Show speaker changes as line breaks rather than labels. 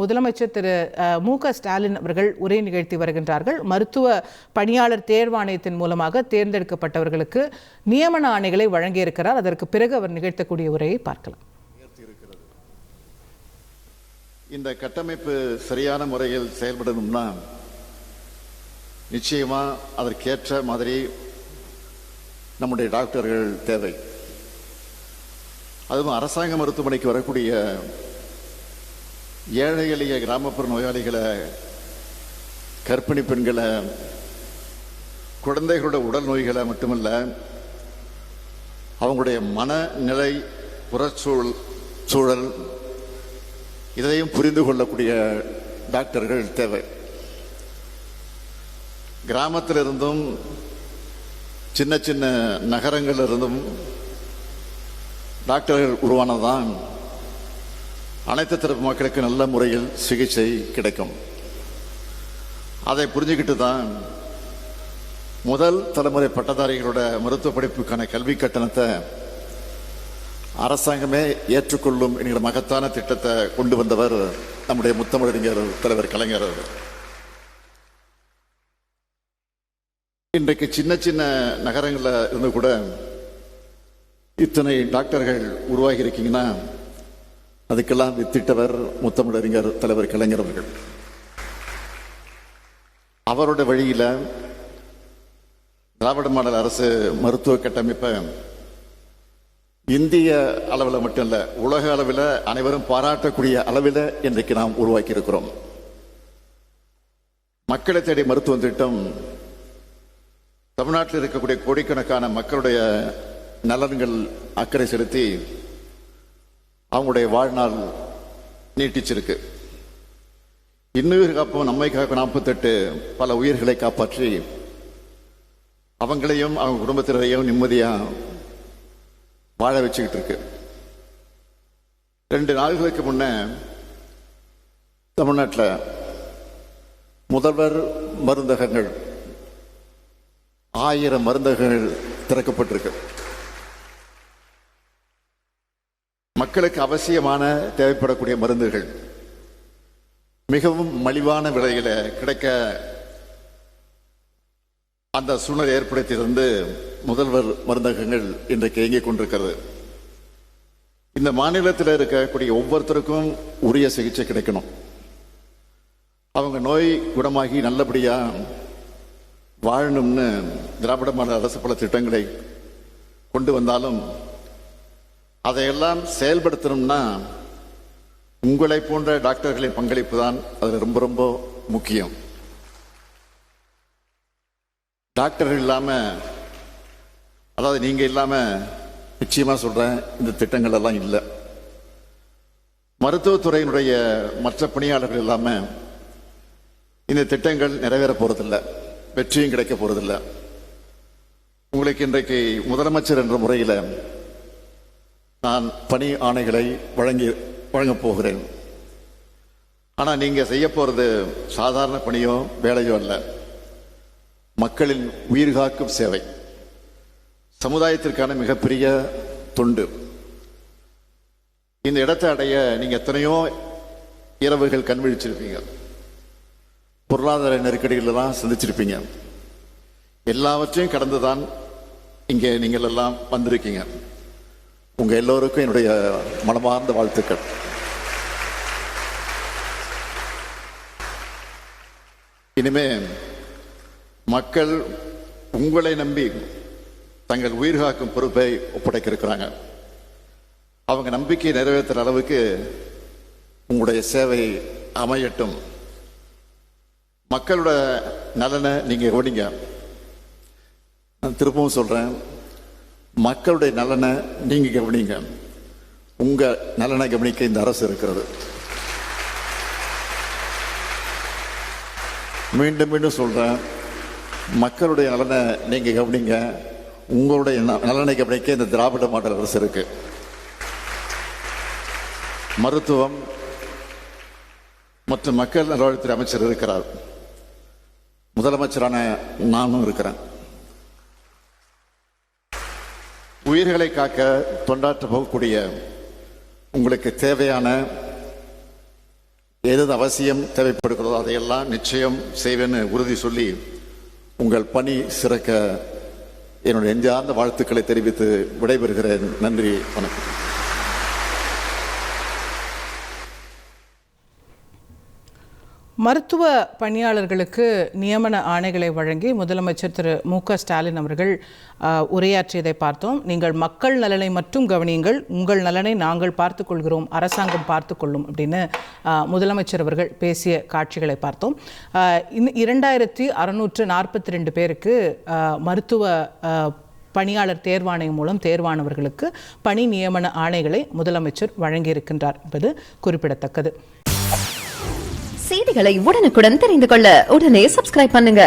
முதலமைச்சர் திரு மு.க. ஸ்டாலின் அவர்கள் உரை நிகழ்த்தி வருகின்றார்கள். மருத்துவ பணியாளர் தேர்வாணையத்தின் மூலமாக தேர்ந்தெடுக்கப்பட்டவர்களுக்கு நியமன ஆணைகளை வழங்கியிருக்கிறார். அதற்கு பிறகு அவர் நிகழ்த்தக்கூடிய உரையை பார்க்கலாம்.
இந்த கட்டமைப்பு சரியான முறையில் செயல்படணும்னா நிச்சயமா அதற்கேற்ற மாதிரி நம்முடைய டாக்டர்கள் தேவை. அதுவும் அரசாங்க மருத்துவமனைக்கு வரக்கூடிய ஏழை எளிய கிராமப்புற நோயாளிகளை, கர்ப்பிணி பெண்களை, குழந்தைகளோட உடல் நோய்களை மட்டுமல்ல, அவங்களுடைய மனநிலை, புறச்சூழல் இதையும் புரிந்து கொள்ளக்கூடிய டாக்டர்கள் தேவை. கிராமத்திலிருந்தும் சின்ன சின்ன நகரங்களிலிருந்தும் டாக்டர்கள் உருவானதான் அனைத்து தரப்பு மக்களுக்கு நல்ல முறையில் சிகிச்சை கிடைக்கும். அதை புரிஞ்சுக்கிட்டு தான் முதல் தலைமுறை பட்டதாரிகளோட மருத்துவ படிப்புக்கான கல்வி கட்டணத்தை அரசாங்கமே ஏற்றுக்கொள்ளும் என்கிற மகத்தான திட்டத்தை கொண்டு வந்தவர் நம்முடைய முத்தமிழறிஞர் தலைவர் கலைஞர். இன்றைக்கு சின்ன சின்ன நகரங்களில் இருந்து கூட இத்தனை டாக்டர்கள் உருவாகி இருக்கீங்கன்னா அதுக்கெல்லாம் வித்திட்டவர் முத்தமிழறிஞர் தலைவர் கலைஞர் அவர்கள். அவருடைய வழியில திராவிட மாடல் அரசு மருத்துவ கட்டமைப்பை இந்திய அளவில் மட்டும் இல்ல, உலக அளவில் அனைவரும் பாராட்டக்கூடிய அளவில் இன்றைக்கு நாம் உருவாக்கி இருக்கிறோம். மக்களை தேடி மருத்துவ திட்டம் தமிழ்நாட்டில் இருக்கக்கூடிய கோடிக்கணக்கான மக்களுடைய நலன்கள் அக்கறை செலுத்தி அவங்களுடைய வாழ்நாள் நீட்டிச்சிருக்கு. இன்னுயிர் காப்போம் நம்மை காக்கும் 48 பல உயிர்களை காப்பாற்றி அவங்களையும் அவங்க குடும்பத்தினரையும் நிம்மதியா வாழ வச்சுக்கிட்டு இருக்கு. 2 நாள்களுக்கு முன்ன தமிழ்நாட்டில் முதல்வர் மருந்தகங்கள் 1000 மருந்தகங்கள் திறக்கப்பட்டிருக்கு. மக்களுக்கு அவசியமான தேவைப்படக்கூடிய மருந்துகள் மிகவும் மலிவான விலையில கிடைக்க அந்த சூழ்நிலை ஏற்படுத்தியிருந்து முதல்வர் மருந்தகங்கள் இன்றைக்கு இயங்கிக் கொண்டிருக்கிறது. இந்த மாநிலத்தில் இருக்கக்கூடிய ஒவ்வொருத்தருக்கும் உரிய சிகிச்சை கிடைக்கணும். அவங்க நோய் குணமாகி நல்லபடியா வாழணும்னு திராவிட மாடல் அரசு பல திட்டங்களை கொண்டு வந்தாலும் அதையெல்லாம் செயல்படுத்தணும்னா உங்களை போன்ற டாக்டர்களின் பங்களிப்பு தான் அதில் ரொம்ப ரொம்ப முக்கியம். டாக்டர்கள் இல்லாம, அதாவது நீங்க இல்லாம நிச்சயமா சொல்றேன், இந்த திட்டங்கள் எல்லாம் இல்லை. மருத்துவத்துறையினுடைய மற்ற பணியாளர்கள் இல்லாம இந்த திட்டங்கள் நிறைவேற போறதில்லை, வெற்றியும் கிடைக்க போறதில்லை. உங்களுக்கு இன்றைக்கு முதலமைச்சர் என்ற முறையில் நான் பணி ஆணைகளை வழங்கப் போகிறேன். ஆனா நீங்க செய்ய போறது சாதாரண பணியோ வேலையோ அல்ல, மக்களின் உயிர் காக்கும் சேவை, சமுதாயத்திற்கான மிகப்பெரிய தொண்டு. இந்த இடத்தை அடைய நீங்க எத்தனையோ இரவுகள் கண் விழிச்சிருப்பீங்க, பொருளாதார நெருக்கடிகளெல்லாம் சந்திச்சிருப்பீங்க. எல்லாவற்றையும் கடந்துதான் இங்கே நீங்கள் எல்லாம் வந்திருக்கீங்க. உங்க எல்லோருக்கும் என்னுடைய மனமார்ந்த வாழ்த்துக்கள். இனிமே மக்கள் உங்களை நம்பி தங்கள் உயிர் காக்கும் பொறுப்பை ஒப்படைக்க இருக்கிறாங்க. அவங்க நம்பிக்கை நிறைவேற்றுற அளவுக்கு உங்களுடைய சேவை அமையட்டும். மக்களோட நலனை நீங்க கவனிங்க. நான் திரும்பவும் சொல்றேன், மக்களுடைய நலனை நீங்க கவனிங்க. உங்க நலனை கவனிக்க இந்த அரசு இருக்கிறது. மீண்டும் மீண்டும் சொல்றேன், மக்களுடைய நலனை நீங்க கவனிங்க. உங்களுடைய நலனை கவனிக்க இந்த திராவிட மாடல் அரசு இருக்கு. மருத்துவம் மற்றும் மக்கள் நல்வாழ்வுத்துறை அமைச்சர் இருக்கிறார், முதலமைச்சரான நானும் இருக்கிறேன். உயிர்களை காக்க தொண்டாற்ற போகக்கூடிய உங்களுக்கு தேவையான எது அவசியம் தேவைப்படுகிறதோ அதையெல்லாம் நிச்சயம் செய்வேன்னு உறுதி சொல்லி உங்கள் பணி சிறக்க என்னுடைய நெஞ்சார்ந்த வாழ்த்துக்களை தெரிவித்து விடைபெறுகிறேன். நன்றி, வணக்கம்.
மருத்துவ பணியாளர்களுக்கு நியமன ஆணைகளை வழங்கி முதலமைச்சர் திரு மு.க. ஸ்டாலின் அவர்கள் உரையாற்றியதை பார்த்தோம். நீங்கள் மக்கள் நலனை மட்டும் கவனியுங்கள், உங்கள் நலனை நாங்கள் பார்த்துக்கொள்கிறோம், அரசாங்கம் பார்த்துக்கொள்ளும் அப்படின்னு முதலமைச்சர் அவர்கள் பேசிய காட்சிகளை பார்த்தோம். 2642 பேருக்கு மருத்துவ பணியாளர் தேர்வாணையம் மூலம் தேர்வானவர்களுக்கு பணி நியமன ஆணைகளை முதலமைச்சர் வழங்கியிருக்கின்றார் என்பது குறிப்பிடத்தக்கது.
செய்திகளை உடனுக்குடன் தெரிந்து கொள்ள உடனே சப்ஸ்கிரைப் பண்ணுங்க.